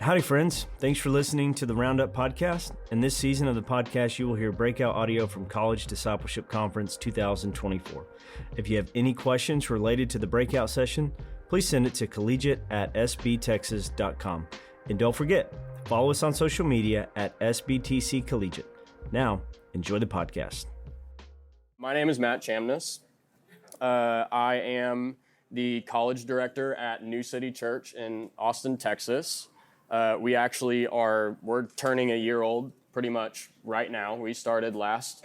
Howdy, friends. Thanks for listening to the Roundup Podcast. In this season of the podcast, you will hear breakout audio from College Discipleship Conference 2024. If you have any questions related to the breakout session, please send it to collegiate@sbtexas.com. And don't forget, follow us on social media at SBTC Collegiate. Now, enjoy the podcast. My name is Matt Chamness. I am the college director at New City Church in Austin, Texas. We're turning a year old pretty much right now. We started last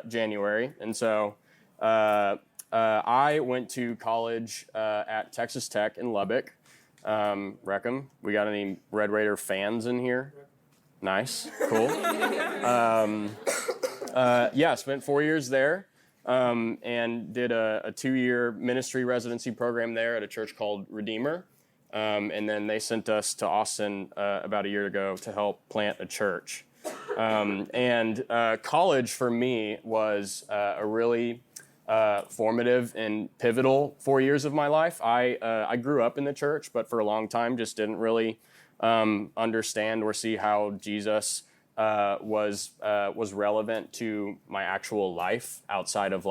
January. And so I went to college at Texas Tech in Lubbock. Reckham, we got any Red Raider fans in here? Nice, cool. Spent 4 years there and did a 2-year ministry residency program there at a church called Redeemer. And then they sent us to Austin about a year ago to help plant a church. College for me was a really formative and pivotal 4 years of my life. I grew up in the church, but for a long time just didn't really understand or see how Jesus was relevant to my actual life outside of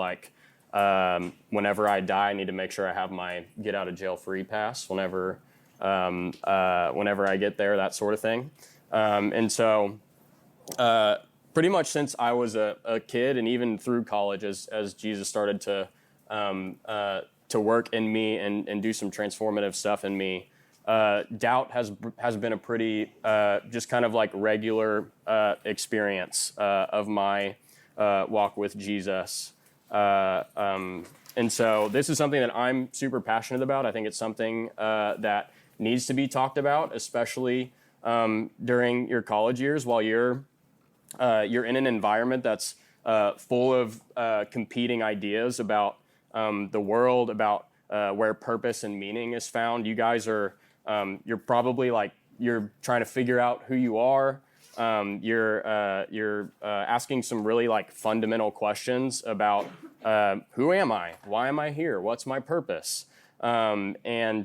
whenever I die, I need to make sure I have my get out of jail free pass whenever I get there, that sort of thing. Pretty much since I was a kid and even through college as Jesus started to work in me and do some transformative stuff in me, doubt has been a pretty just kind of like regular experience of my walk with Jesus. And so this is something that I'm super passionate about. I think it's something that needs to be talked about, especially during your college years while you're in an environment that's full of competing ideas about the world, about where purpose and meaning is found. You guys are, you're probably you're trying to figure out who you are. You're asking some really fundamental questions about who am I? Why am I here? What's my purpose? And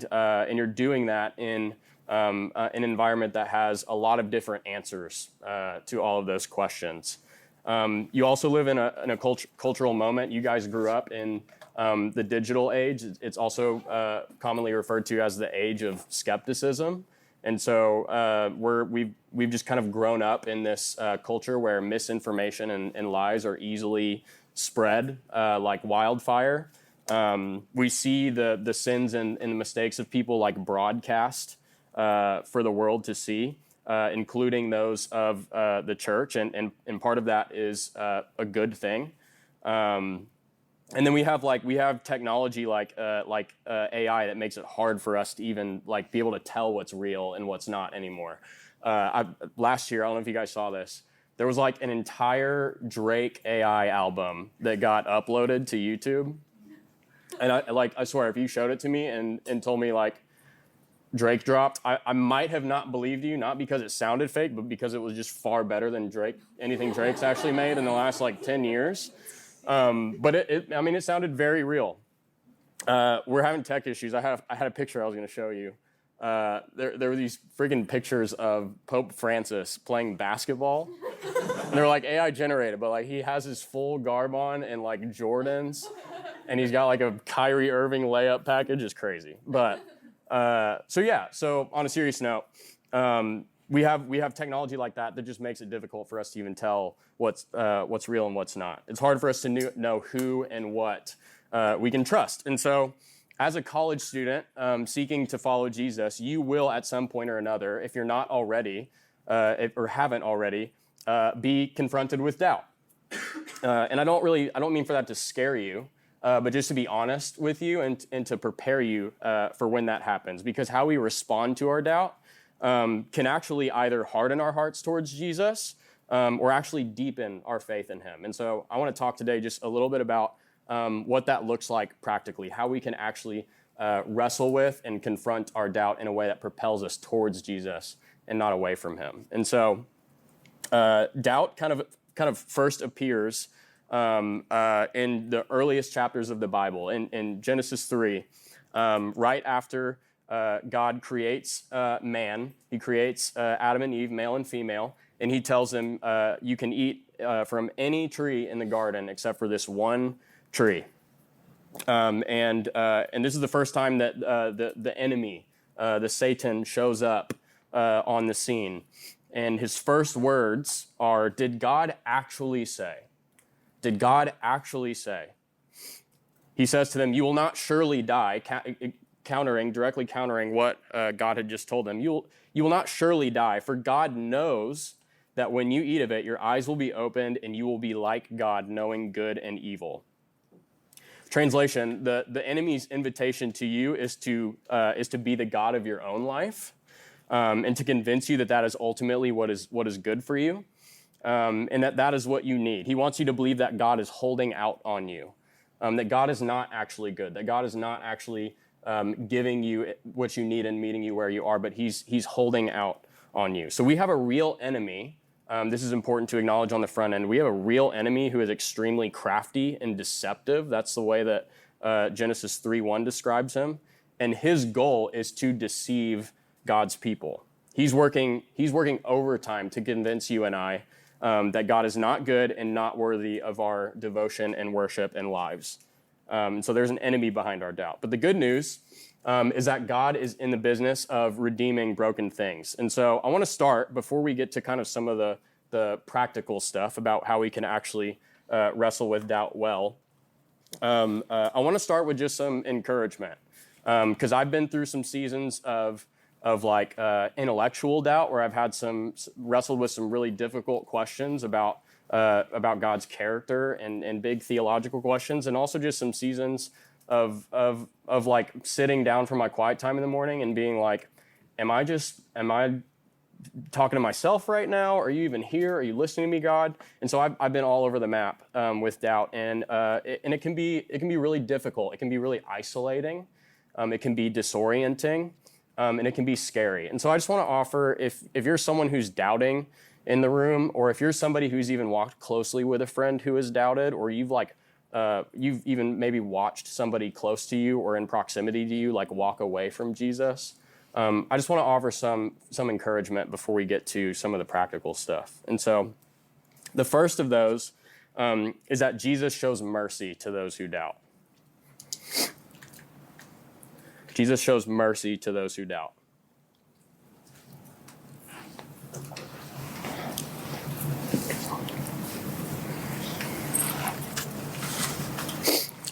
you're doing that in an environment that has a lot of different answers to all of those questions. You also live in a cultural moment. You guys grew up in the digital age. It's also commonly referred to as the age of skepticism. And so we've just kind of grown up in this culture where misinformation and lies are easily spread like wildfire. We see the sins and the mistakes of people broadcast for the world to see, including those of the church, and part of that is a good thing. And then we have technology like AI that makes it hard for us to even be able to tell what's real and what's not anymore. Last year, I don't know if you guys saw this, there was an entire Drake AI album that got uploaded to YouTube. And I swear, if you showed it to me and told me Drake dropped, I might have not believed you, not because it sounded fake, but because it was just far better than anything Drake's actually made in the last 10 years. But it sounded very real. We're having tech issues. I had a picture I was going to show you. There were these freaking pictures of Pope Francis playing basketball. And they're AI generated, but he has his full garb on and Jordans, and he's got a Kyrie Irving layup package. It's crazy. But so on a serious note, we have technology like that just makes it difficult for us to even tell what's real and what's not. It's hard for us to know who and what we can trust. And so as a college student seeking to follow Jesus, you will at some point or another, if you're not already or haven't already, be confronted with doubt. And I don't mean for that to scare you, but just to be honest with you and to prepare you for when that happens. Because how we respond to our doubt can actually either harden our hearts towards Jesus or actually deepen our faith in him. And so I want to talk today just a little bit about what that looks like practically, how we can actually wrestle with and confront our doubt in a way that propels us towards Jesus and not away from him. And so doubt kind of first appears in the earliest chapters of the Bible, in Genesis 3, right after God creates man. He creates Adam and Eve, male and female, and he tells them, you can eat from any tree in the garden except for this one tree. And this is the first time that the enemy, the Satan, shows up on the scene. And his first words are, did God actually say? Did God actually say? He says to them, you will not surely die, directly countering what God had just told them. You will not surely die, for God knows that when you eat of it, your eyes will be opened and you will be like God, knowing good and evil. Translation, the enemy's invitation to you is to be the God of your own life, and to convince you that that is ultimately what is good for you, and that is what you need. He wants you to believe that God is holding out on you, that God is not actually good, that God is not actually giving you what you need and meeting you where you are, but he's holding out on you. So we have a real enemy. This is important to acknowledge on the front end. We have a real enemy who is extremely crafty and deceptive. That's the way that Genesis 3:1 describes him. And his goal is to deceive God's people. He's working overtime to convince you and I that God is not good and not worthy of our devotion and worship and lives. So there's an enemy behind our doubt. But the good news is that God is in the business of redeeming broken things. And so I want to start, before we get to kind of some of the practical stuff about how we can actually wrestle with doubt well, I want to start with just some encouragement. Because I've been through some seasons of like intellectual doubt where I've had wrestled with some really difficult questions about God's character and big theological questions, and also just some seasons of like sitting down for my quiet time in the morning and being like, am I talking to myself right now? Are you even here? Are you listening to me, God? And so I've been all over the map with doubt, and it can be really difficult. It can be really isolating. It can be disorienting, and it can be scary. And so I just want to offer, if you're someone who's doubting in the room, or if you're somebody who's even walked closely with a friend who has doubted, or you've even maybe watched somebody close to you or in proximity to you like walk away from Jesus, I just want to offer some encouragement before we get to some of the practical stuff. And so the first of those is that Jesus shows mercy to those who doubt. Jesus shows mercy to those who doubt.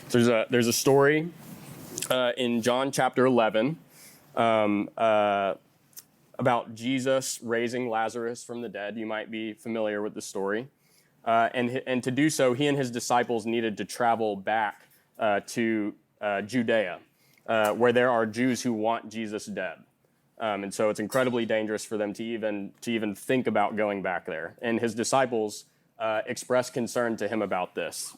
There's a story in John chapter 11 about Jesus raising Lazarus from the dead. You might be familiar with the story. And to do so, he and his disciples needed to travel back to Judea, where there are Jews who want Jesus dead. And so it's incredibly dangerous for them to even think about going back there. And his disciples expressed concern to him about this.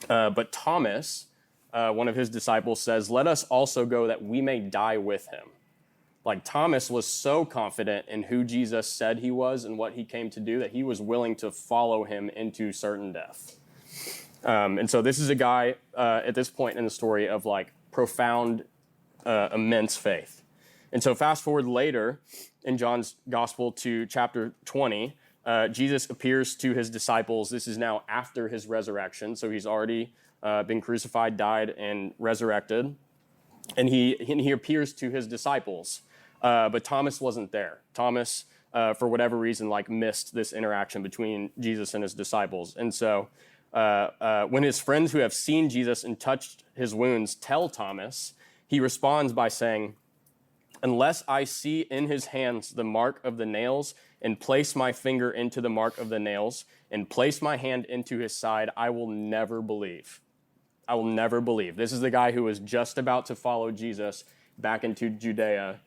But Thomas, one of his disciples, says, let us also go that we may die with him. Like, Thomas was so confident in who Jesus said he was and what he came to do that he was willing to follow him into certain death. And so this is a guy at this point in the story of like profound, immense faith. And so fast forward later in John's gospel to chapter 20, Jesus appears to his disciples. This is now after his resurrection. So he's already been crucified, died, and resurrected. And he appears to his disciples. But Thomas wasn't there. Thomas, for whatever reason, like missed this interaction between Jesus and his disciples. And so when his friends who have seen Jesus and touched his wounds tell Thomas, he responds by saying, unless I see in his hands the mark of the nails and place my finger into the mark of the nails and place my hand into his side, I will never believe. I will never believe. This is the guy who was just about to follow Jesus back into Judea,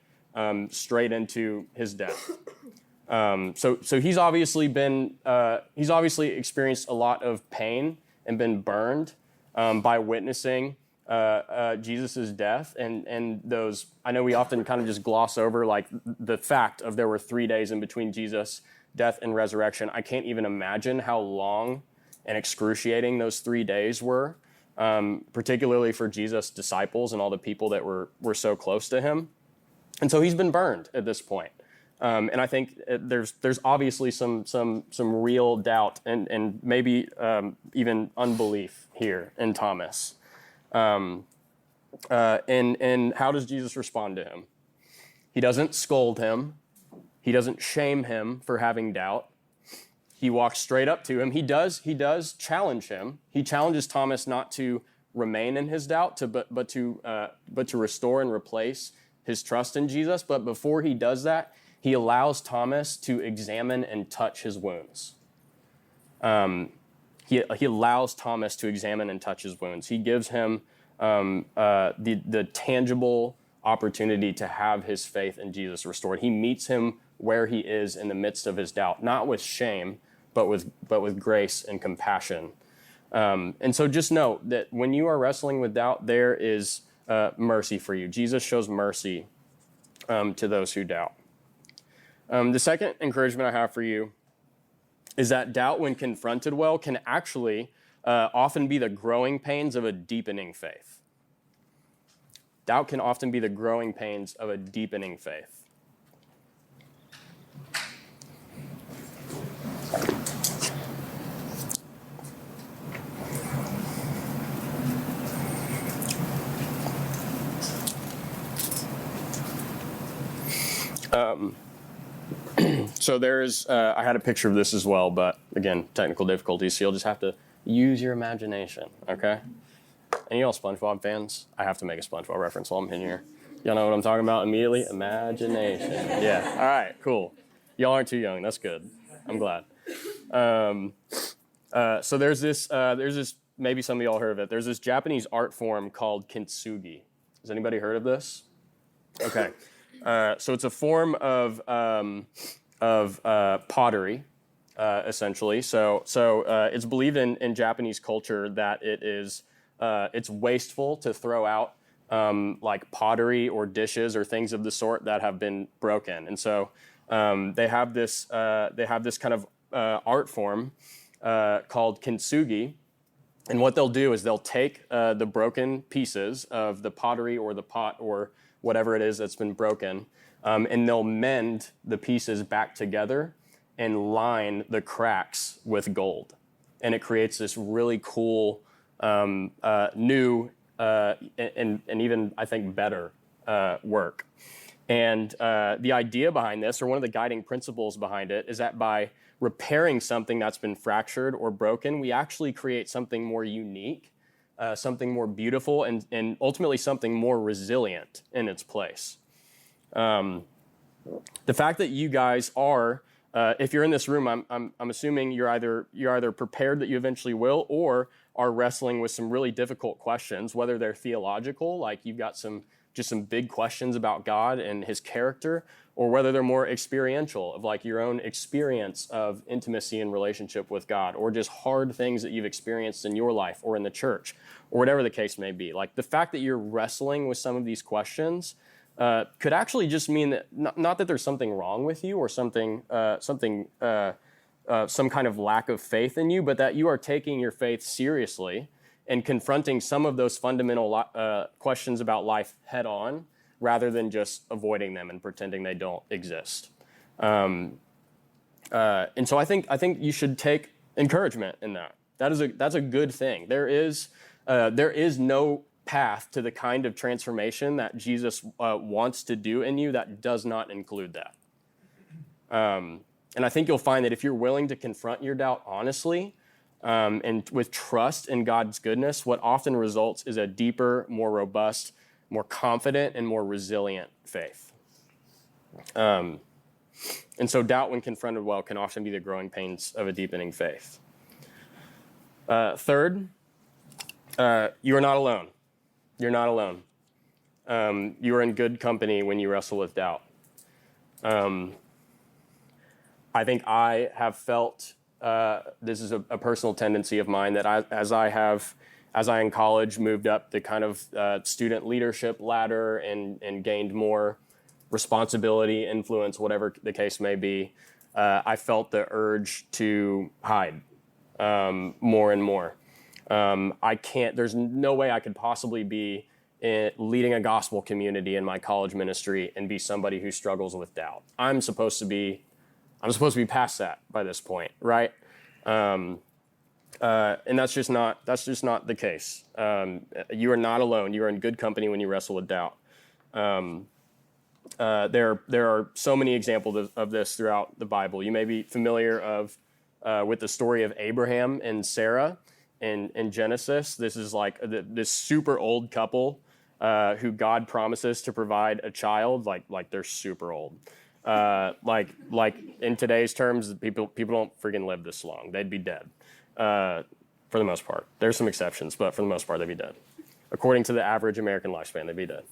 straight into his death. So he's obviously experienced a lot of pain and been burned by witnessing Jesus' death, and those, I know we often kind of just gloss over like the fact of there were 3 days in between Jesus' death and resurrection. I can't even imagine how long and excruciating those 3 days were, particularly for Jesus' disciples and all the people that were so close to him. And so he's been burned at this point. And I think there's obviously some real doubt and maybe even unbelief here in Thomas. And how does Jesus respond to him? He doesn't scold him. He doesn't shame him for having doubt. He walks straight up to him. He does challenge him. He challenges Thomas not to remain in his doubt, but to restore and replace his trust in Jesus. But before he does that, he allows Thomas to examine and touch his wounds. He allows Thomas to examine and touch his wounds. He gives him the tangible opportunity to have his faith in Jesus restored. He meets him where he is in the midst of his doubt, not with shame, but with grace and compassion. And so just know that when you are wrestling with doubt, there is mercy for you. Jesus shows mercy to those who doubt. The second encouragement I have for you is that doubt, when confronted well, can actually often be the growing pains of a deepening faith. Doubt can often be the growing pains of a deepening faith. So there's, I had a picture of this as well, but again, technical difficulties, so you'll just have to use your imagination, okay? And y'all SpongeBob fans? I have to make a SpongeBob reference while I'm in here. Y'all know what I'm talking about immediately? Imagination. Yeah, all right, cool. Y'all aren't too young, that's good. I'm glad. So there's this, maybe some of y'all heard of it. There's this Japanese art form called kintsugi. Has anybody heard of this? Okay. So it's a form of pottery, essentially. So it's believed in Japanese culture that it's wasteful to throw out like pottery or dishes or things of the sort that have been broken. And so they have this kind of art form called kintsugi. And what they'll do is they'll take the broken pieces of the pottery or the pot or whatever it is that's been broken, and they'll mend the pieces back together and line the cracks with gold. And it creates this really cool, new, and even, I think, better work. And the idea behind this, or one of the guiding principles behind it, is that by repairing something that's been fractured or broken, we actually create something more unique, something more beautiful, and ultimately something more resilient in its place. The fact that you guys are, if you're in this room, I'm assuming you're either prepared that you eventually will, or are wrestling with some really difficult questions, whether they're theological, like you've got some big questions about God and his character, or whether they're more experiential, of like your own experience of intimacy and relationship with God, or just hard things that you've experienced in your life or in the church, or whatever the case may be. Like the fact that you're wrestling with some of these questions could actually just mean that not that there's something wrong with you or some kind of lack of faith in you, but that you are taking your faith seriously and confronting some of those fundamental questions about life head on, rather than just avoiding them and pretending they don't exist. And so I think you should take encouragement in that. That's a good thing. There is no path to the kind of transformation that Jesus wants to do in you that does not include that. And I think you'll find that if you're willing to confront your doubt honestly, and with trust in God's goodness, what often results is a deeper, more robust, more confident, and more resilient faith. And so doubt, when confronted well, can often be the growing pains of a deepening faith. Third, you are not alone. You're not alone. You are in good company when you wrestle with doubt. I think I have felt, this is a personal tendency of mine, that as I in college moved up the kind of student leadership ladder and gained more responsibility, influence, whatever the case may be, I felt the urge to hide more and more. There's no way I could possibly be leading a gospel community in my college ministry and be somebody who struggles with doubt. I'm supposed to be past that by this point, right? And that's just not the case. You are not alone. You are in good company when you wrestle with doubt. There are so many examples of this throughout the Bible. You may be familiar with the story of Abraham and Sarah in Genesis. This is like this super old couple who God promises to provide a child. Like they're super old. Like in today's terms, people don't freaking live this long. They'd be dead for the most part. There's some exceptions, but for the most part, they'd be dead. According to the average American lifespan, they'd be dead.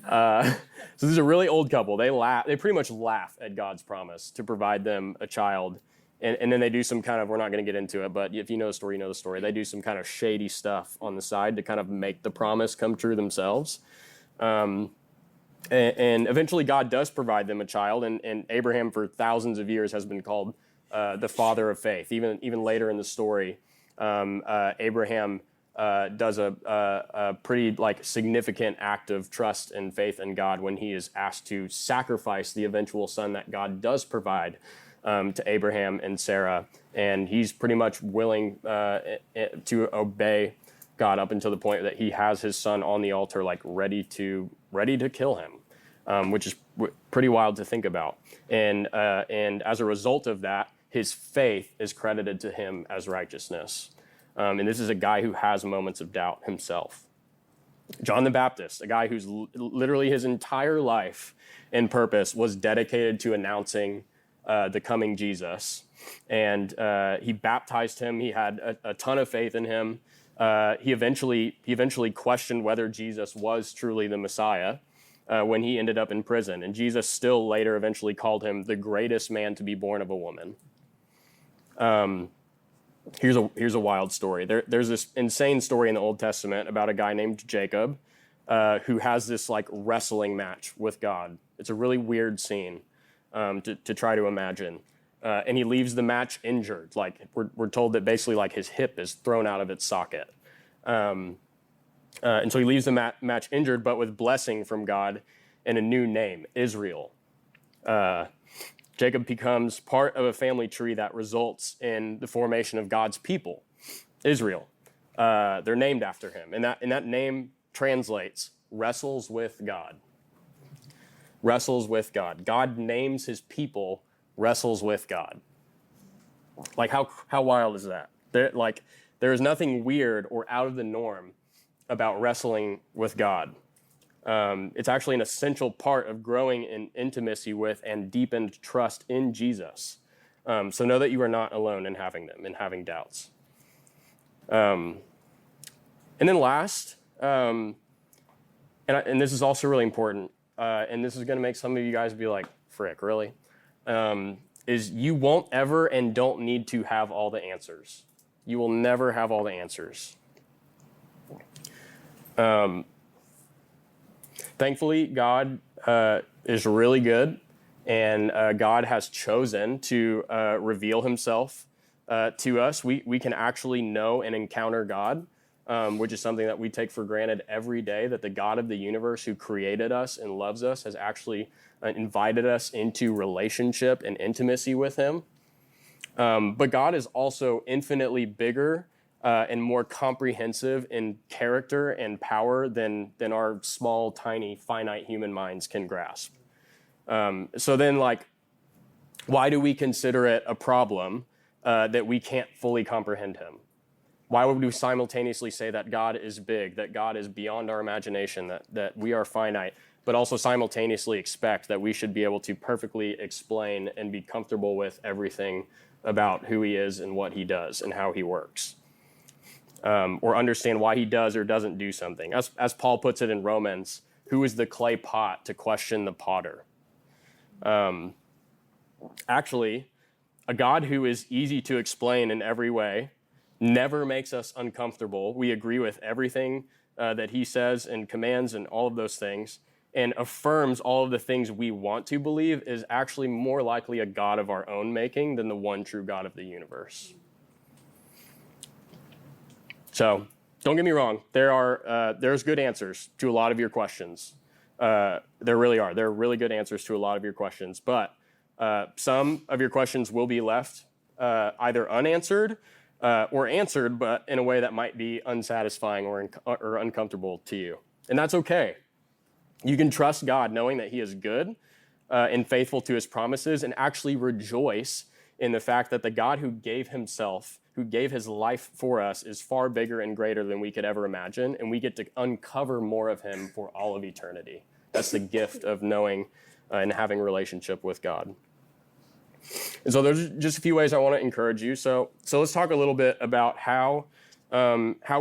So this is a really old couple. They pretty much laugh at God's promise to provide them a child. And then they do some kind of, we're not going to get into it, but if you know the story, you know the story. They do some kind of shady stuff on the side to kind of make the promise come true themselves. And eventually God does provide them a child. And Abraham for thousands of years has been called the father of faith. Even later in the story, Abraham does a pretty significant act of trust and faith in God when he is asked to sacrifice the eventual son that God does provide to Abraham and Sarah, and he's pretty much willing to obey God up until the point that he has his son on the altar, ready to kill him, which is pretty wild to think about. And as a result of that, his faith is credited to him as righteousness. And this is a guy who has moments of doubt himself. John the Baptist, a guy who's literally his entire life and purpose was dedicated to announcing the coming Jesus. And he baptized him. He had a ton of faith in him. He eventually questioned whether Jesus was truly the Messiah when he ended up in prison. And Jesus still later eventually called him the greatest man to be born of a woman. Here's a wild story. There's this insane story in the Old Testament about a guy named Jacob who has this wrestling match with God. It's a really weird scene to try to imagine. And he leaves the match injured. We're told that basically his hip is thrown out of its socket. And so he leaves the match injured, but with blessing from God and a new name, Israel. Jacob becomes part of a family tree that results in the formation of God's people, Israel. They're named after him. And that name translates wrestles with God. Wrestles with God. God names his people wrestles with God. How wild is that? There is nothing weird or out of the norm about wrestling with God. It's actually an essential part of growing in intimacy with and deepened trust in Jesus. So know that you are not alone in having them, in having doubts. And then last, and this is also really important, and this is going to make some of you guys be like, frick, really? Is you won't ever and don't need to have all the answers. You will never have all the answers. Thankfully, God is really good, and God has chosen to reveal himself to us. We can actually know and encounter God, which is something that we take for granted every day, that the God of the universe who created us and loves us has actually invited us into relationship and intimacy with him. But God is also infinitely bigger and more comprehensive in character and power than our small, tiny, finite human minds can grasp. So then, why do we consider it a problem that we can't fully comprehend him? Why would we simultaneously say that God is big, that God is beyond our imagination, that we are finite, but also simultaneously expect that we should be able to perfectly explain and be comfortable with everything about who he is and what he does and how he works? Or understand why he does or doesn't do something. As Paul puts it in Romans, who is the clay pot to question the potter? Actually, a God who is easy to explain in every way never makes us uncomfortable. We agree with everything that he says and commands and all of those things, and affirms all of the things we want to believe, is actually more likely a God of our own making than the one true God of the universe. So Don't get me wrong. There's good answers to a lot of your questions. There really are. There are really good answers to a lot of your questions. But some of your questions will be left either unanswered or answered, but in a way that might be unsatisfying or uncomfortable to you. And that's okay. You can trust God knowing that he is good and faithful to his promises, and actually rejoice in the fact that the God who gave his life for us is far bigger and greater than we could ever imagine, and we get to uncover more of him for all of eternity. That's the gift of knowing and having a relationship with God. And so there's just a few ways I want to encourage you. So let's talk a little bit about how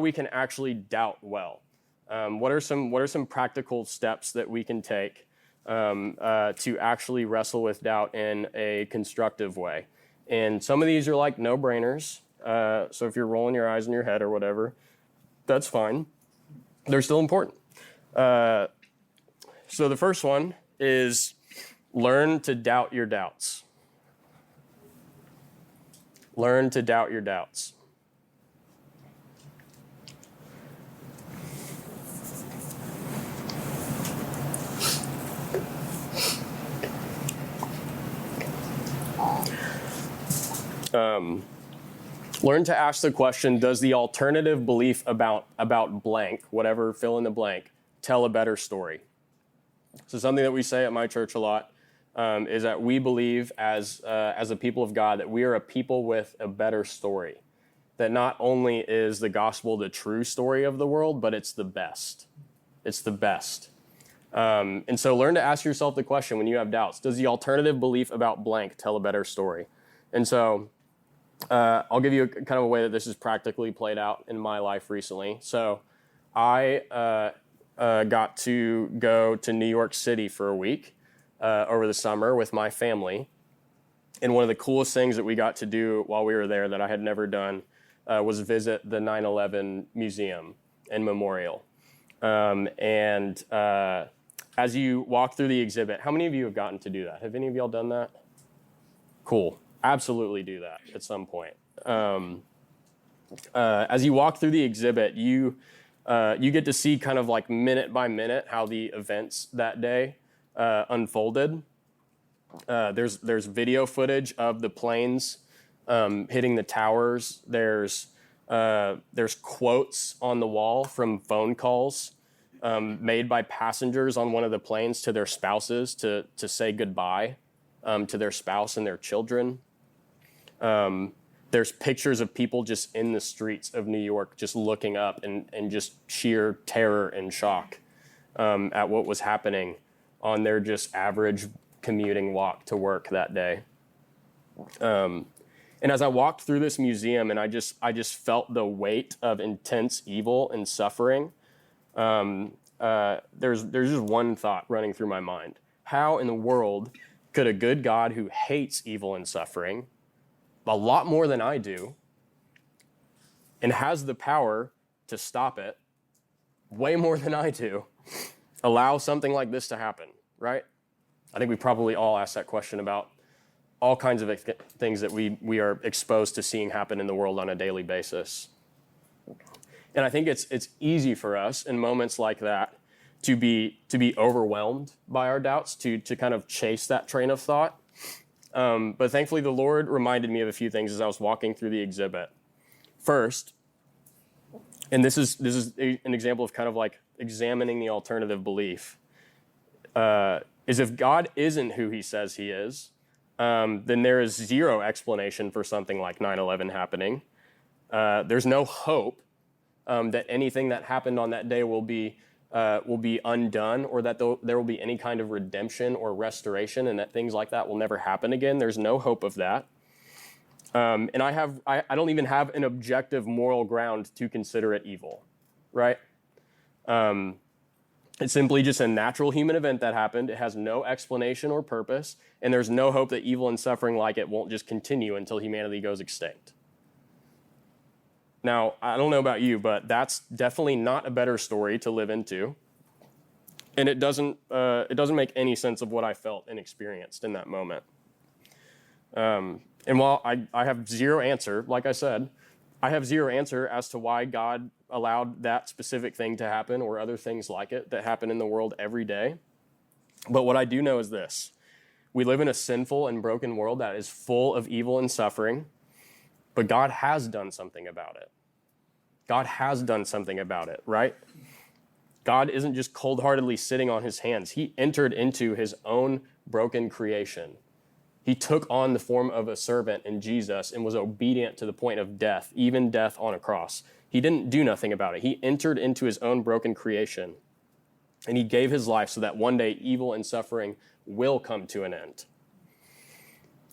we can actually doubt well. What are some practical steps that we can take to actually wrestle with doubt in a constructive way? And some of these are like no-brainers. So if you're rolling your eyes in your head or whatever, that's fine. They're still important. So the first one is learn to doubt your doubts. Learn to doubt your doubts. Learn to ask the question, does the alternative belief about blank, whatever, fill in the blank, tell a better story? So something that we say at my church a lot is that we believe as a people of God that we are a people with a better story. That not only is the gospel the true story of the world, but it's the best. It's the best. And so learn to ask yourself the question when you have doubts, does the alternative belief about blank tell a better story? And so I'll give you kind of a way that this is practically played out in my life recently. So I got to go to New York City for a week over the summer with my family. And one of the coolest things that we got to do while we were there that I had never done was visit the 9/11 Museum and Memorial. And as you walk through the exhibit, how many of you have gotten to do that? Have any of y'all done that? Cool. Absolutely do that at some point. As you walk through the exhibit, you get to see kind of like minute by minute how the events that day unfolded. There's video footage of the planes hitting the towers. There's quotes on the wall from phone calls made by passengers on one of the planes to their spouses to say goodbye to their spouse and their children. There's pictures of people just in the streets of New York just looking up and just sheer terror and shock at what was happening on their just average commuting walk to work that day. And as I walked through this museum and I just felt the weight of intense evil and suffering, there's just one thought running through my mind. How in the world could a good God who hates evil and suffering a lot more than I do and has the power to stop it way more than I do, allow something like this to happen, right? I think we probably all ask that question about all kinds of things that we are exposed to seeing happen in the world on a daily basis. And I think it's easy for us in moments like that to be overwhelmed by our doubts, to kind of chase that train of thought. But thankfully, the Lord reminded me of a few things as I was walking through the exhibit. First, and this is an example of kind of like examining the alternative belief, is if God isn't who he says he is, then there is zero explanation for something like 9/11 happening. There's no hope that anything that happened on that day will be undone, or that there will be any kind of redemption or restoration, and that things like that will never happen again. There's no hope of that. And I don't even have an objective moral ground to consider it evil, right? It's simply just a natural human event that happened. It has no explanation or purpose, and there's no hope that evil and suffering like it won't just continue until humanity goes extinct. Now, I don't know about you, but that's definitely not a better story to live into. And it doesn't make any sense of what I felt and experienced in that moment. And while I have zero answer, like I said, I have zero answer as to why God allowed that specific thing to happen or other things like it that happen in the world every day. But what I do know is this. We live in a sinful and broken world that is full of evil and suffering, but God has done something about it. God has done something about it, right? God isn't just cold-heartedly sitting on his hands. He entered into his own broken creation. He took on the form of a servant in Jesus and was obedient to the point of death, even death on a cross. He didn't do nothing about it. He entered into his own broken creation, and he gave his life so that one day evil and suffering will come to an end.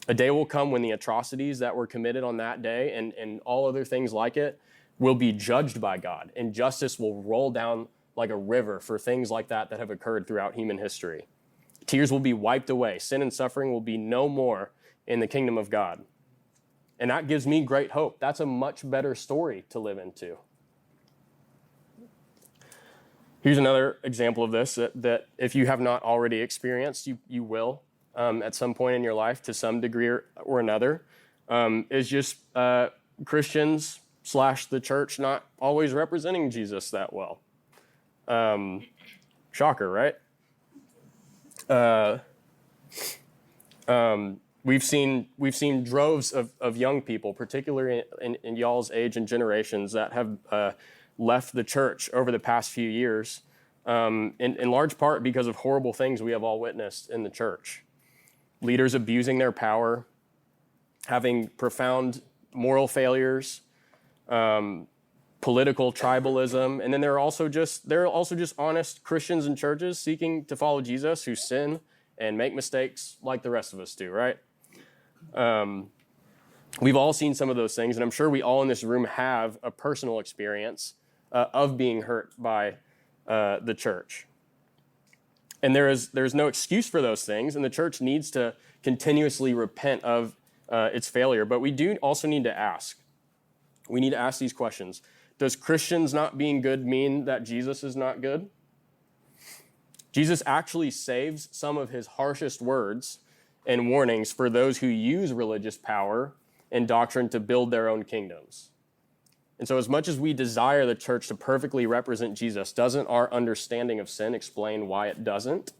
A day will come when the atrocities that were committed on that day and all other things like it will be judged by God, and justice will roll down like a river for things like that have occurred throughout human history. Tears will be wiped away. Sin and suffering will be no more in the kingdom of God. And that gives me great hope. That's a much better story to live into. Here's another example of this that if you have not already experienced, you will at some point in your life to some degree or another, is just Christians / the church not always representing Jesus that well. Shocker, right? We've seen droves of young people, particularly in y'all's age and generations, that have left the church over the past few years, in large part because of horrible things we have all witnessed in the church. Leaders abusing their power, having profound moral failures, political tribalism, and then there are also just honest Christians in churches seeking to follow Jesus who sin and make mistakes like the rest of us do, right? We've all seen some of those things, and I'm sure we all in this room have a personal experience of being hurt by the church. And there's no excuse for those things, and the church needs to continuously repent of its failure. But we do also need to ask. We need to ask these questions. Does Christians not being good mean that Jesus is not good? Jesus actually saves some of his harshest words and warnings for those who use religious power and doctrine to build their own kingdoms. And so as much as we desire the church to perfectly represent Jesus, doesn't our understanding of sin explain why it doesn't?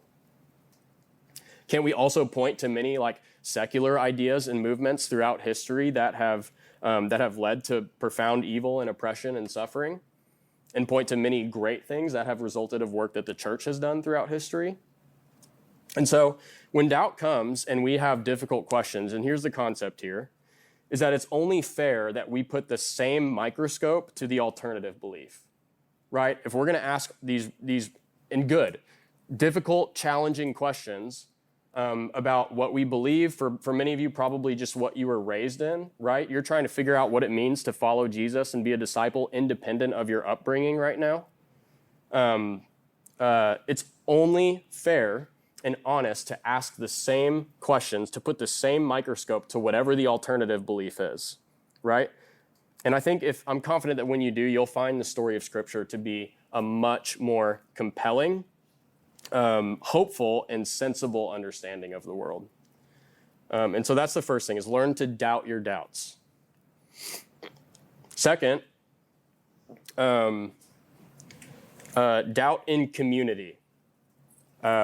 Can't we also point to many secular ideas and movements throughout history that have led to profound evil and oppression and suffering, and point to many great things that have resulted of work that the church has done throughout history? And so when doubt comes and we have difficult questions, and here's the concept here, is that it's only fair that we put the same microscope to the alternative belief, right? If we're going to ask these in good, difficult, challenging questions about what we believe, for many of you, probably just what you were raised in, right? You're trying to figure out what it means to follow Jesus and be a disciple independent of your upbringing right now. It's only fair and honest to ask the same questions, to put the same microscope to whatever the alternative belief is, right? And I think I'm confident that when you do, you'll find the story of Scripture to be a much more compelling, hopeful, and sensible understanding of the world. And so that's the first thing, is learn to doubt your doubts. Second, doubt in community.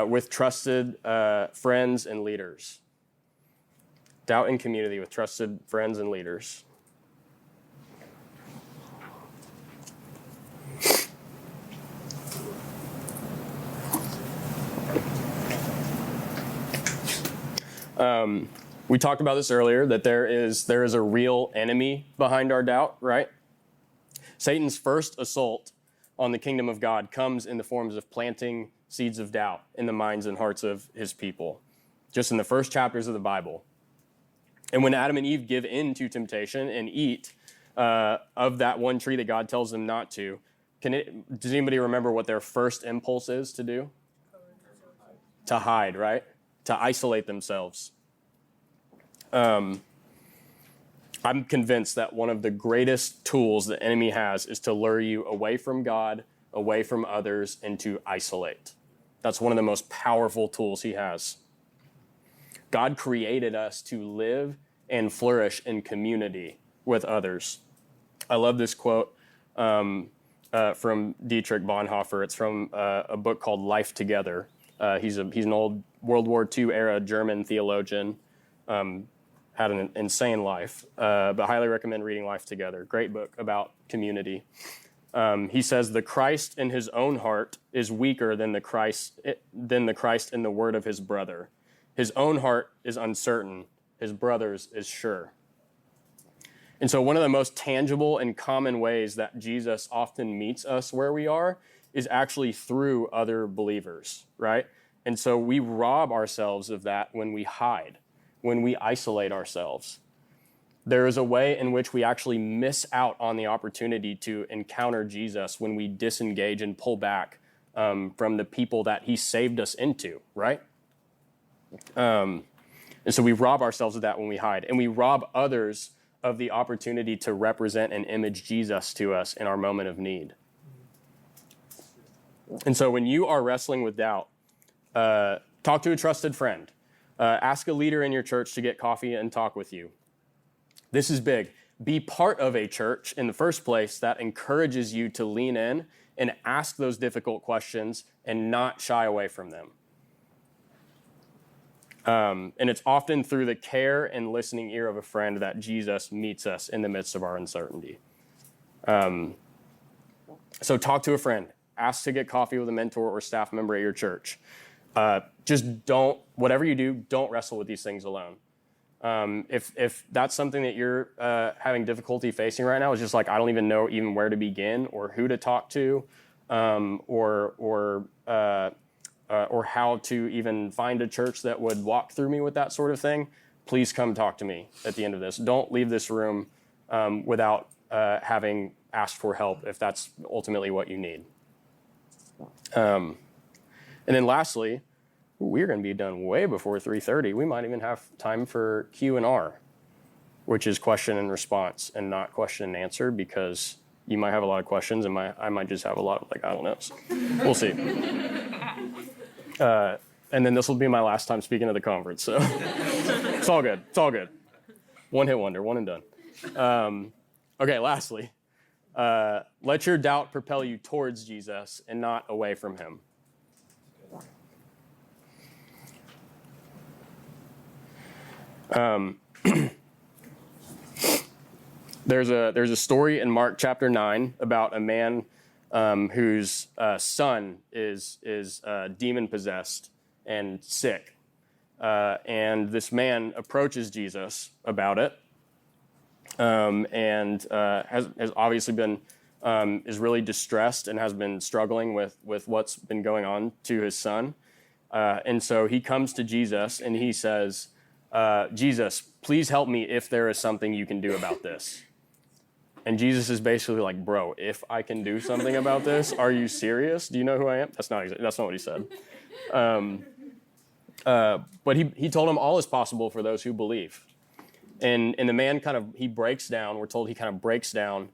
With trusted friends and leaders. Doubt in community with trusted friends and leaders. We talked about this earlier, that there is a real enemy behind our doubt, right? Satan's first assault on the kingdom of God comes in the forms of planting seeds of doubt in the minds and hearts of his people, just in the first chapters of the Bible. And when Adam and Eve give in to temptation and eat of that one tree that God tells them not to, does anybody remember what their first impulse is to do? To hide, right? To isolate themselves. I'm convinced that one of the greatest tools the enemy has is to lure you away from God, away from others, and to isolate. That's one of the most powerful tools he has. God created us to live and flourish in community with others. I love this quote from Dietrich Bonhoeffer. It's from a book called Life Together. He's an old World War II era German theologian. Had an insane life, but highly recommend reading Life Together. Great book about community. He says, the Christ in his own heart is weaker than the Christ in the word of his brother. His own heart is uncertain. His brother's is sure. And so one of the most tangible and common ways that Jesus often meets us where we are is actually through other believers, right? And so we rob ourselves of that when we hide, when we isolate ourselves. There is a way in which we actually miss out on the opportunity to encounter Jesus when we disengage and pull back from the people that he saved us into, right? And so we rob ourselves of that when we hide, and we rob others of the opportunity to represent and image Jesus to us in our moment of need. And so when you are wrestling with doubt, talk to a trusted friend. Ask a leader in your church to get coffee and talk with you. This is big. Be part of a church in the first place that encourages you to lean in and ask those difficult questions and not shy away from them. And it's often through the care and listening ear of a friend that Jesus meets us in the midst of our uncertainty. So talk to a friend. Ask to get coffee with a mentor or staff member at your church. Just don't, whatever you do, don't wrestle with these things alone. If that's something that you're having difficulty facing right now, it's just like, I don't even know even where to begin or who to talk to, or how to even find a church that would walk through me with that sort of thing, please come talk to me at the end of this. Don't leave this room without having asked for help if that's ultimately what you need. And then lastly, we're going to be done way before 3:30. We might even have time for Q&R, which is question and response and not question and answer, because you might have a lot of questions and I might just have a lot of, I don't know. So we'll see. And then this will be my last time speaking at the conference, so it's all good. It's all good. One hit wonder, one and done. Okay, lastly, let your doubt propel you towards Jesus and not away from him. There's a story in Mark chapter 9 about a man whose son is demon possessed and sick, and this man approaches Jesus about it, and has obviously been is really distressed and has been struggling with what's been going on to his son, and so he comes to Jesus and he says, Jesus, please help me if there is something you can do about this. And Jesus is basically like, bro, if I can do something about this, are you serious? Do you know who I am? That's not what he said. But he told him all is possible for those who believe. And the man he breaks down. We're told he kind of breaks down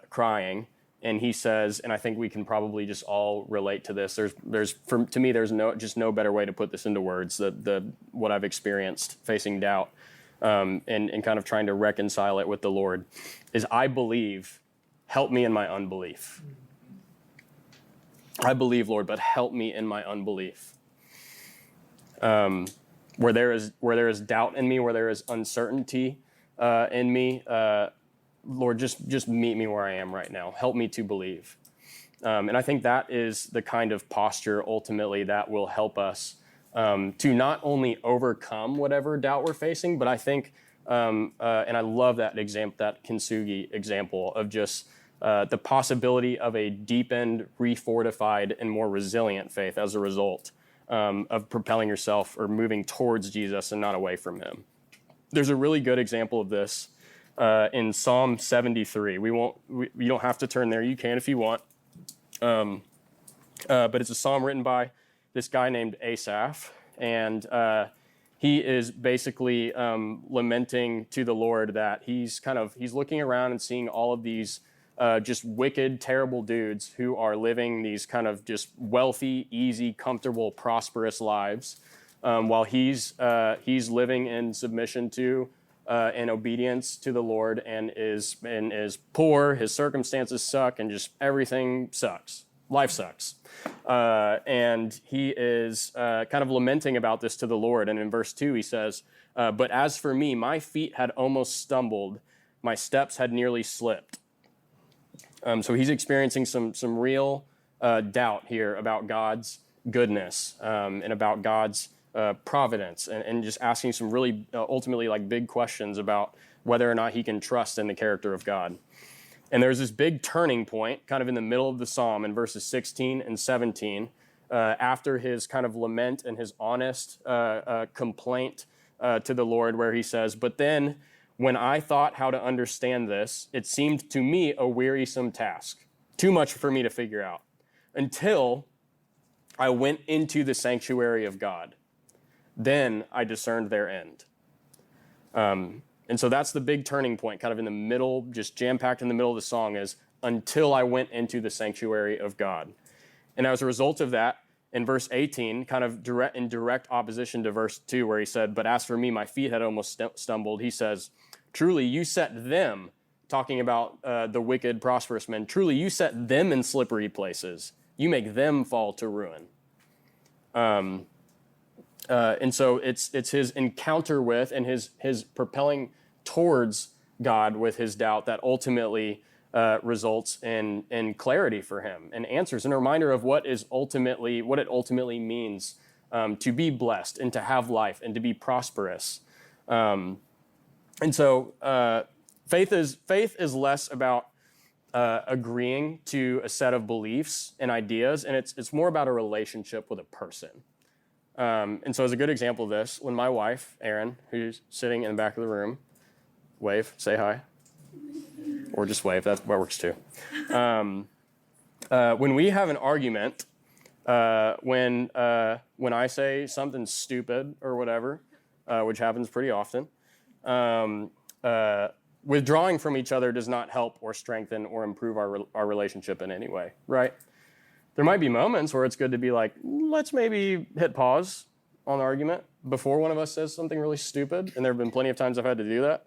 crying. And he says, and I think we can probably just all relate to this. To me, there's no better way to put this into words. What I've experienced facing doubt, and kind of trying to reconcile it with the Lord, is I believe, help me in my unbelief. I believe, Lord, but help me in my unbelief. Where there is doubt in me, where there is uncertainty in me, Lord, just meet me where I am right now. Help me to believe. And I think that is the kind of posture ultimately that will help us to not only overcome whatever doubt we're facing, but I think, and I love that example, that Kintsugi example of just the possibility of a deepened, refortified, and more resilient faith as a result of propelling yourself or moving towards Jesus and not away from him. There's a really good example of this in Psalm 73. You don't have to turn there. You can if you want. But it's a psalm written by this guy named Asaph, and he is basically lamenting to the Lord that he's looking around and seeing all of these just wicked, terrible dudes who are living these kind of just wealthy, easy, comfortable, prosperous lives, while he's living in submission to in obedience to the Lord and is poor. His circumstances suck, and just everything sucks. Life sucks. And he is kind of lamenting about this to the Lord. And in verse 2, he says, "But as for me, my feet had almost stumbled. My steps had nearly slipped." So he's experiencing some real doubt here about God's goodness and about God's providence, and just asking some really ultimately like big questions about whether or not he can trust in the character of God. And there's this big turning point kind of in the middle of the psalm in verses 16 and 17 after his kind of lament and his honest complaint to the Lord, where he says, "But then when I thought how to understand this, it seemed to me a wearisome task, too much for me to figure out, until I went into the sanctuary of God. Then I discerned their end." And so that's the big turning point, kind of in the middle, just jam-packed in the middle of the song, is "until I went into the sanctuary of God." And as a result of that, in verse 18, kind of in direct opposition to verse 2, where he said, "But as for me, my feet had almost stumbled," he says, "Truly you set them," talking about the wicked, prosperous men, "truly you set them in slippery places. You make them fall to ruin." And so it's his encounter with and his propelling towards God with his doubt that ultimately results in clarity for him and answers, and a reminder of what it ultimately means to be blessed and to have life and to be prosperous. And so faith is less about agreeing to a set of beliefs and ideas, and it's more about a relationship with a person. And so as a good example of this, when my wife, Erin, who's sitting in the back of the room, wave, say hi, or just wave, that works too. When we have an argument, when I say something stupid or whatever, which happens pretty often, withdrawing from each other does not help or strengthen or improve our relationship in any way, right? There might be moments where it's good to be like, let's maybe hit pause on the argument before one of us says something really stupid. And there have been plenty of times I've had to do that.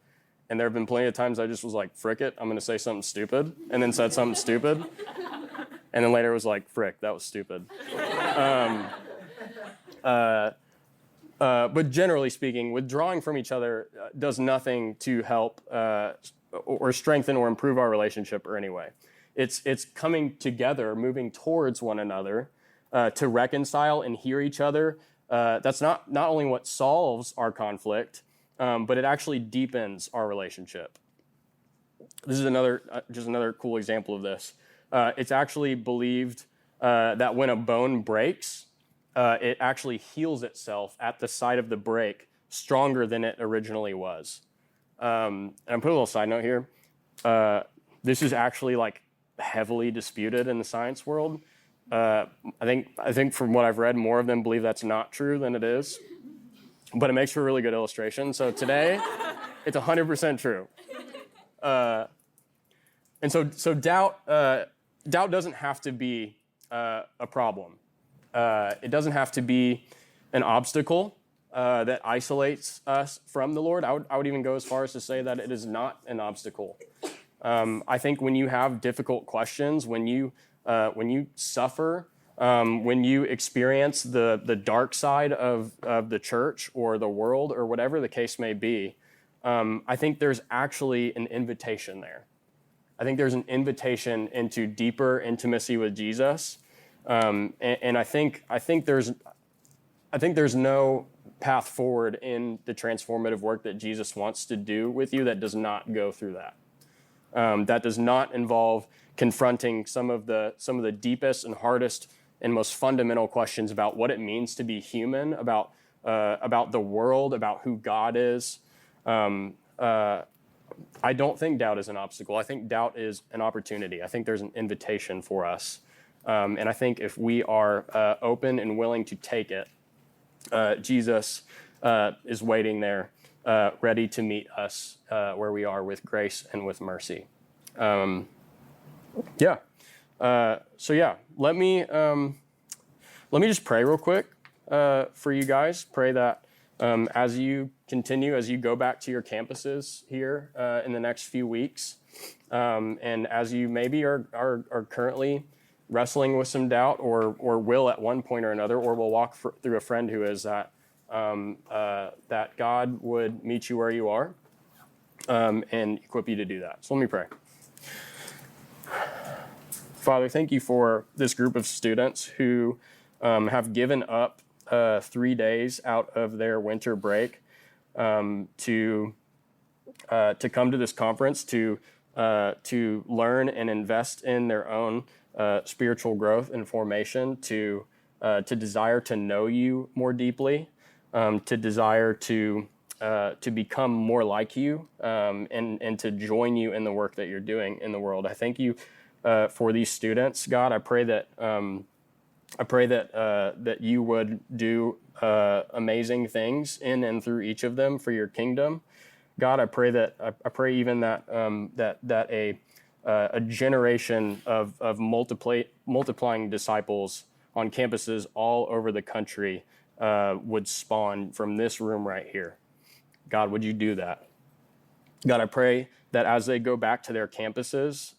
And there have been plenty of times I just was like, frick it, I'm going to say something stupid, and then said something stupid. And then later was like, frick, that was stupid. But generally speaking, withdrawing from each other does nothing to help or strengthen or improve our relationship or any way. It's coming together, moving towards one another to reconcile and hear each other. That's not only what solves our conflict, but it actually deepens our relationship. This is another cool example of this. It's actually believed that when a bone breaks, it actually heals itself at the site of the break stronger than it originally was. And I'm putting a little side note here. This is actually like heavily disputed in the science world. I think from what I've read, more of them believe that's not true than it is. But it makes for a really good illustration. So today, it's 100% true. And so doubt doesn't have to be a problem. It doesn't have to be an obstacle that isolates us from the Lord. I would even go as far as to say that it is not an obstacle. I think when you have difficult questions, when you suffer, when you experience the dark side of the church or the world or whatever the case may be, I think there's actually an invitation there. I think there's an invitation into deeper intimacy with Jesus, and I think there's no path forward in the transformative work that Jesus wants to do with you that does not go through that. That does not involve confronting some of the deepest and hardest and most fundamental questions about what it means to be human, about the world, about who God is. I don't think doubt is an obstacle. I think doubt is an opportunity. I think there's an invitation for us. And I think if we are open and willing to take it, Jesus is waiting there, ready to meet us where we are with grace and with mercy. Let me just pray real quick for you guys. Pray that as you continue as you go back to your campuses here in the next few weeks. And as you maybe are currently wrestling with some doubt or will at one point or another, or will walk through a friend who is that God would meet you where you are and equip you to do that. So let me pray. Father, thank you for this group of students who have given up 3 days out of their winter break to come to this conference to learn and invest in their own spiritual growth and formation, to desire to know you more deeply, to desire to become more like you, and to join you in the work that you're doing in the world. I thank you for these students, God. I pray that that you would do amazing things in and through each of them for your kingdom. God, I pray even that a generation of multiplying disciples on campuses all over the country would spawn from this room right here. God, would you do that? God, I pray that as they go back to their campuses,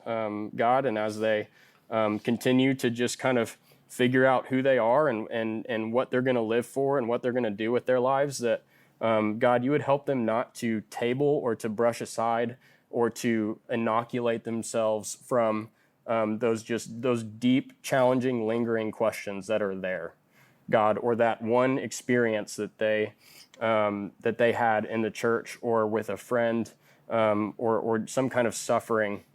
God, and as they continue to just kind of figure out who they are and what they're going to live for and what they're going to do with their lives, that God, you would help them not to table or to brush aside or to inoculate themselves from those deep, challenging, lingering questions that are there, God, or that one experience that they had in the church or with a friend, or some kind of suffering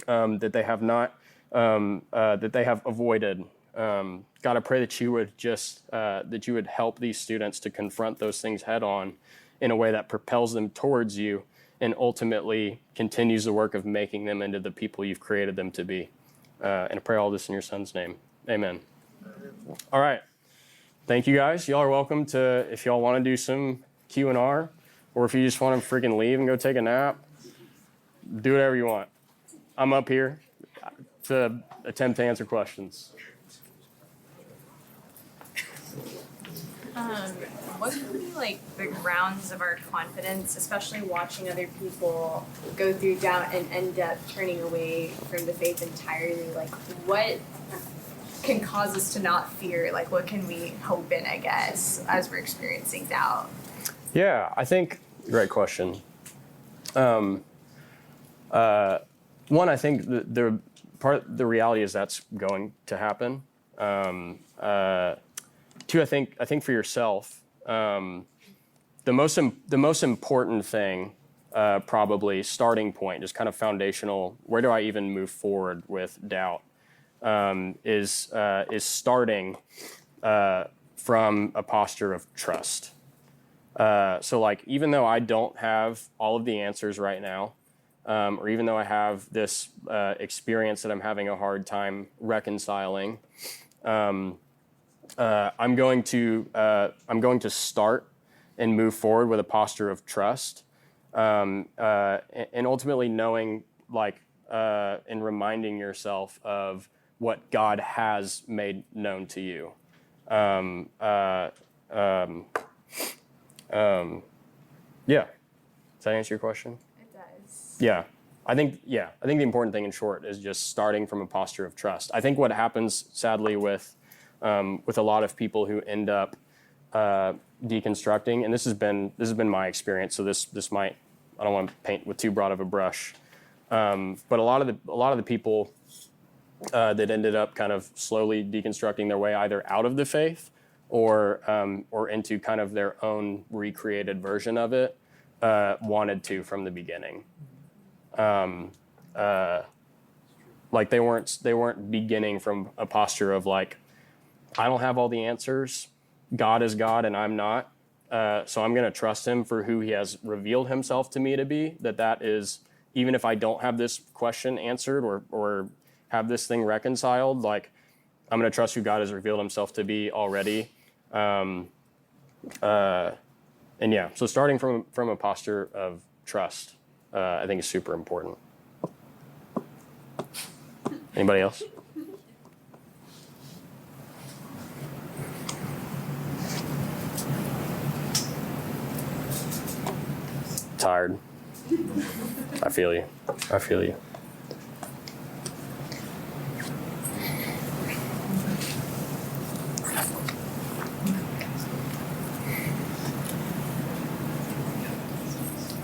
that they have not that they have avoided. God, I pray that you would help these students to confront those things head on in a way that propels them towards you and ultimately continues the work of making them into the people you've created them to be. And I pray all this in your son's name. Amen. All right. Thank you, guys. Y'all are welcome to, if y'all want to do some Q&R, or if you just want to freaking leave and go take a nap, do whatever you want. I'm up here to attempt to answer questions. What could be like the grounds of our confidence, especially watching other people go through doubt and end up turning away from the faith entirely? Like, what can cause us to not fear? Like, what can we hope in, I guess, as we're experiencing doubt? Yeah, I think, great question. One, I think the reality is that's going to happen. Two, I think for yourself, the most important thing, probably starting point, just kind of foundational. Where do I even move forward with doubt? Is starting from a posture of trust. So, like, even though I don't have all of the answers right now, or even though I have this experience that I'm having a hard time reconciling, I'm going to start and move forward with a posture of trust, and ultimately knowing, like, and reminding yourself of what God has made known to you. Yeah. Does that answer your question? It does. Yeah. I think the important thing in short is just starting from a posture of trust. I think what happens sadly with a lot of people who end up deconstructing, and this has been my experience, so this might, I don't want to paint with too broad of a brush, but a lot of the people that ended up kind of slowly deconstructing their way either out of the faith or into kind of their own recreated version of it, wanted to from the beginning. Like they weren't beginning from a posture of like, I don't have all the answers. God is God and I'm not. So I'm going to trust him for who he has revealed himself to me to be. That is, even if I don't have this question answered or have this thing reconciled, like I'm going to trust who God has revealed himself to be already. And yeah, so starting from a posture of trust, I think is super important. Anybody else? tired. I feel you.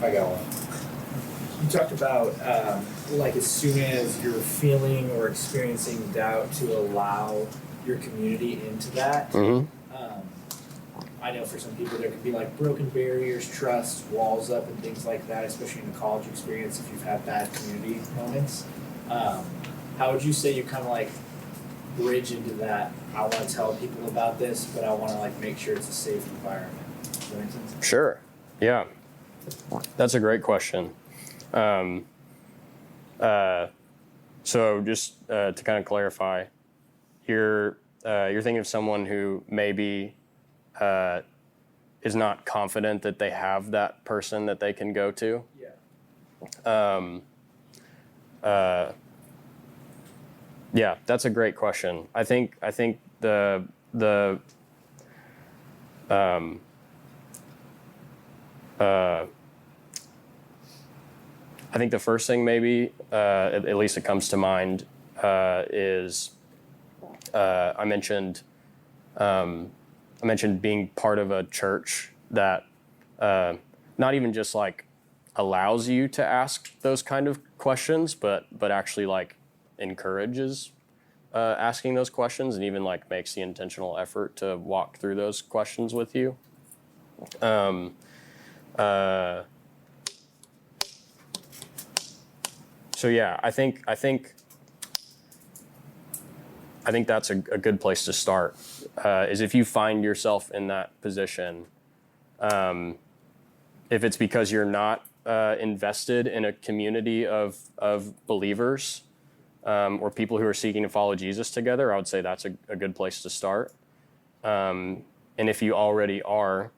I got one. You talked about like as soon as you're feeling or experiencing doubt, to allow your community into that. Mm-hmm. I know for some people there could be like broken barriers, trust, walls up, and things like that, especially in the college experience if you've had bad community moments. How would you say you kind of like bridge into that? I want to tell people about this, but I want to like make sure it's a safe environment. Does that make sense? Sure. Yeah. That's a great question. So just to kind of clarify, you're thinking of someone who maybe is not confident that they have that person that they can go to. Yeah, that's a great question. I think the first thing maybe, at least it comes to mind, is I mentioned being part of a church that not even just like allows you to ask those kind of questions, but actually like encourages asking those questions and even like makes the intentional effort to walk through those questions with you. So yeah, I think that's a good place to start. Is if you find yourself in that position, if it's because you're not invested in a community of believers or people who are seeking to follow Jesus together, I would say that's a good place to start. And if you already are,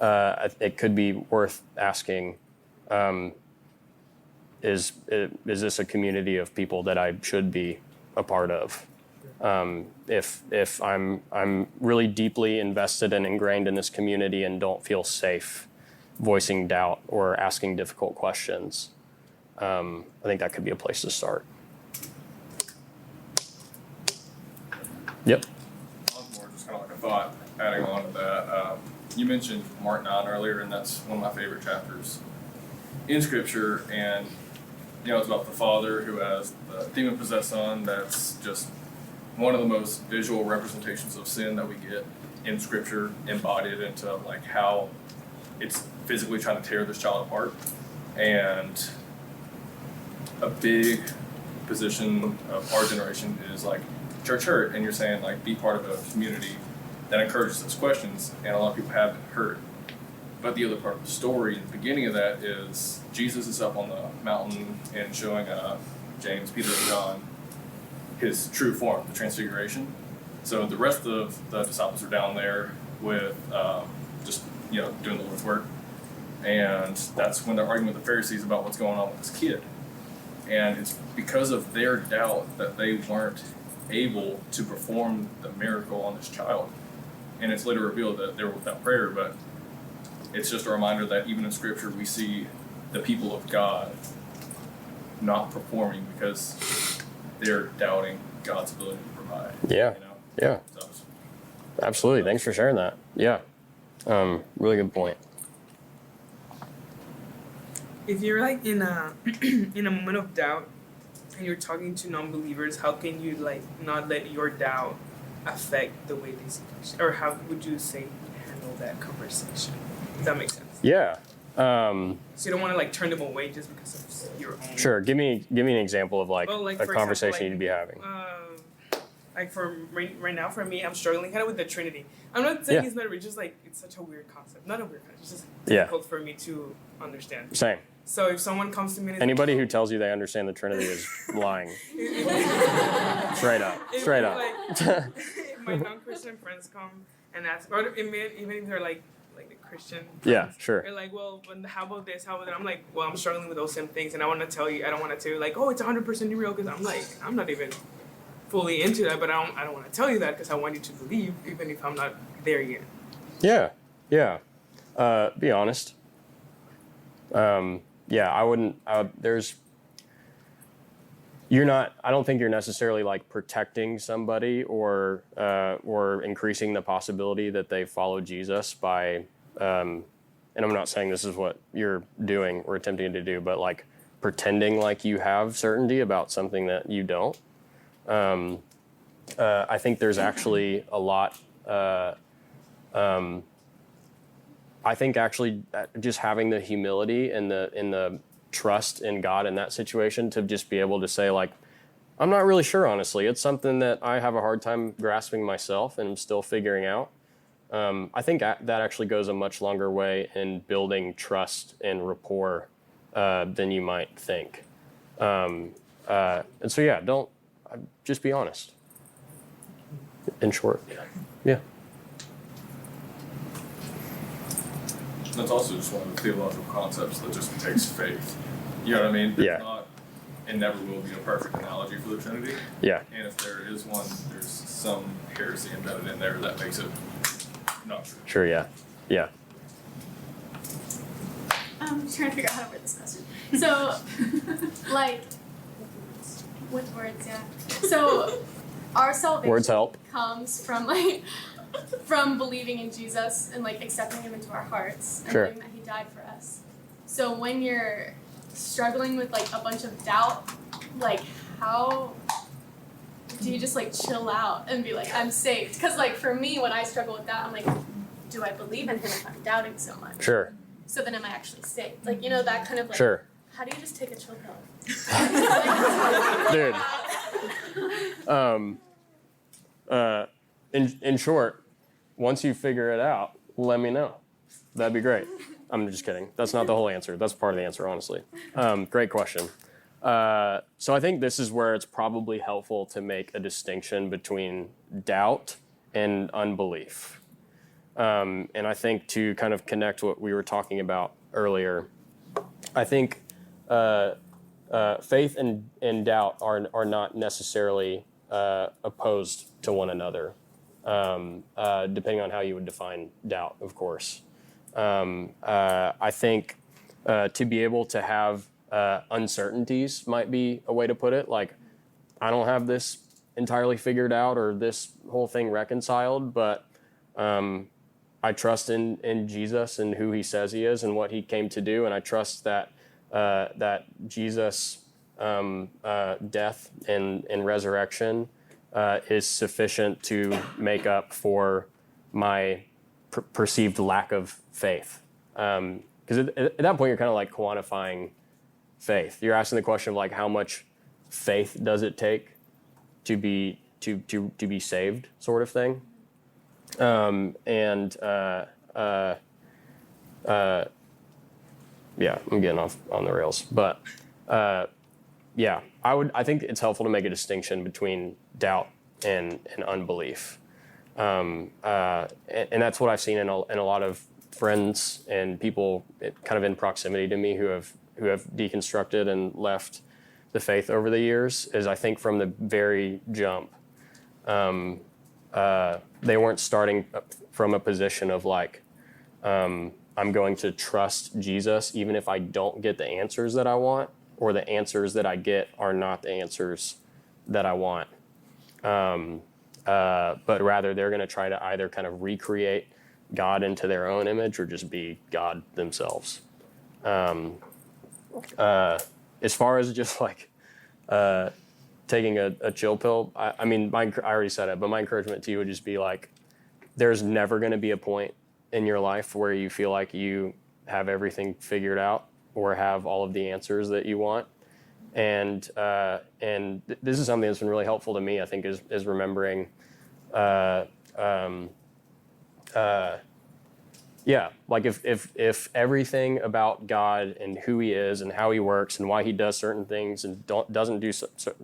it could be worth asking, is this a community of people that I should be a part of? If I'm really deeply invested and ingrained in this community and don't feel safe voicing doubt or asking difficult questions, I think that could be a place to start. Yep. More just kind of like a thought adding on to that. You mentioned Mark 9 earlier, and that's one of my favorite chapters in Scripture. And it's about the father who has the demon-possessed son. That's just one of the most visual representations of sin that we get in Scripture, embodied into like how it's physically trying to tear this child apart. And a big position of our generation is like church hurt, and you're saying like be part of a community that encourages those questions, and a lot of people have been hurt. But the other part of the story, in the beginning of that, is Jesus is up on the mountain and showing James, Peter, and John his true form, the transfiguration. So the rest of the disciples are down there with just doing the Lord's work, and that's when they're arguing with the Pharisees about what's going on with this kid. And it's because of their doubt that they weren't able to perform the miracle on this child. And it's later revealed that they were without prayer, but it's just a reminder that even in Scripture we see the people of God not performing because they're doubting God's ability to provide. Yeah. Yeah. So, Absolutely. Thanks for sharing that. Yeah. Really good point. If you're like in a in a moment of doubt and you're talking to non-believers, how can you like not let your doubt affect the way they see Christ? Or how would you say handle that conversation? Does that make sense? Yeah. So you don't want to like turn them away just because of your own. Sure. Give me an example of like Well, like, a for conversation example, you'd be having. Like for right now, for me, I'm struggling kind of with the Trinity. I'm not saying Yeah. it's not. It's just like it's such a weird concept. Not a weird concept. It's just Yeah. difficult for me to understand. Same. So if someone comes to me and is Anybody who tells you they understand the Trinity is lying. Straight up. Straight up. Like, if my non-Christian friends come and ask, or even if they're like the Christian friends, Yeah, sure. they're like, well, how about this? How about that? I'm like, well, I'm struggling with those same things, and I want to tell you, I don't want to tell you like, oh, it's 100% real, because I'm like, I'm not even fully into that, but I don't want to tell you that because I want you to believe, even if I'm not there yet. Yeah. Yeah. Be honest. Yeah, I wouldn't. You're not. I don't think you're necessarily like protecting somebody or increasing the possibility that they follow Jesus by. And I'm not saying this is what you're doing or attempting to do, but like pretending like you have certainty about something that you don't. I think there's actually a lot. I think actually just having the humility and the trust in God in that situation to just be able to say like, I'm not really sure, honestly. It's something that I have a hard time grasping myself and I'm still figuring out. I think that actually goes a much longer way in building trust and rapport than you might think. And so, yeah, just be honest. In short, yeah. That's also just one of the theological concepts that just takes faith. You know what I mean? Yeah. Not, and never will be a perfect analogy for the Trinity. Yeah. And if there is one, there's some heresy embedded in there that makes it not true. Sure, yeah. Yeah. I'm trying to figure out how to word this question. So, like, with words, yeah. So, our salvation Words help. comes from, like, from believing in Jesus and, like, accepting him into our hearts and Sure. knowing that he died for us. So, when you're struggling with, like, a bunch of doubt, like, how do you just, like, chill out and be like, I'm saved? Because, like, for me, when I struggle with that, I'm like, do I believe in him if I'm doubting so much? Sure. So then am I actually saved? Like, you know, that kind of like, Sure. how do you just take a chill pill? Dude. In short, once you figure it out, let me know. That'd be great. I'm just kidding. That's not the whole answer. That's part of the answer, honestly. Great question. So I think this is where it's probably helpful to make a distinction between doubt and unbelief. And I think to kind of connect what we were talking about earlier, I think faith and doubt are not necessarily opposed to one another, depending on how you would define doubt, of course. I think to be able to have uncertainties might be a way to put it. Like, I don't have this entirely figured out or this whole thing reconciled, but I trust in Jesus and who he says he is and what he came to do, and I trust that that Jesus' death and resurrection is sufficient to make up for my perceived lack of faith. Because at that point, you're kind of like quantifying faith. You're asking the question of like, how much faith does it take to be saved, sort of thing. Yeah, I'm getting off on the rails, but yeah, I think it's helpful to make a distinction between doubt and unbelief, and that's what I've seen in a lot of friends and people kind of in proximity to me who have deconstructed and left the faith over the years. Is I think from the very jump, they weren't starting from a position of like, I'm going to trust Jesus even if I don't get the answers that I want, or the answers that I get are not the answers that I want. But rather they're going to try to either kind of recreate God into their own image or just be God themselves. As far as just like taking a chill pill, I mean, I already said it, but my encouragement to you would just be like, there's never going to be a point in your life where you feel like you have everything figured out or have all of the answers that you want. And this is something that's been really helpful to me, I think, is remembering, yeah, like if everything about God and who he is and how he works and why he does certain things and doesn't do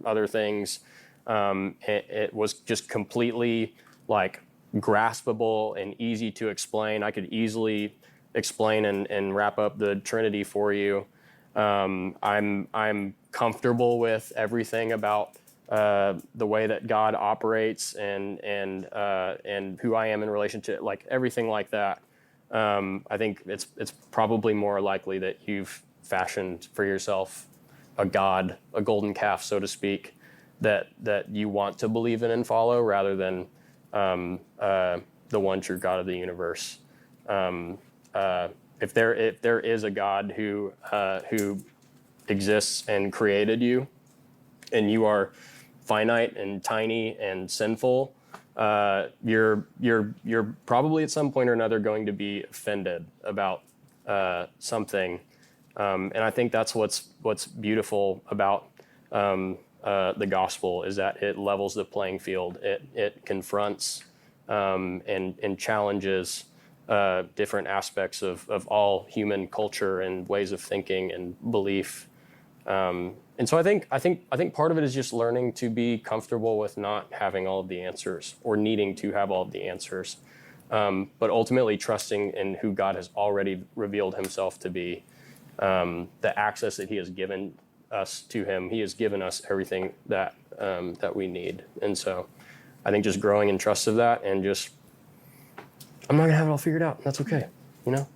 other things, it was just completely like graspable and easy to explain. I could easily explain and wrap up the Trinity for you. I'm comfortable with everything about the way that God operates and who I am in relation to, like, everything like that. I think it's probably more likely that you've fashioned for yourself a god, a golden calf, so to speak, that you want to believe in and follow, rather than the one true God of the universe. If there is a God who exists and created you, and you are finite and tiny and sinful, you're probably at some point or another going to be offended about something, and I think that's what's beautiful about the gospel, is that it levels the playing field. It confronts and challenges different aspects of all human culture and ways of thinking and belief. And so I think part of it is just learning to be comfortable with not having all of the answers or needing to have all of the answers, but ultimately trusting in who God has already revealed himself to be, the access that he has given us to him. He has given us everything that we need. And so I think just growing in trust of that, and just, I'm not gonna have it all figured out. That's okay, you know?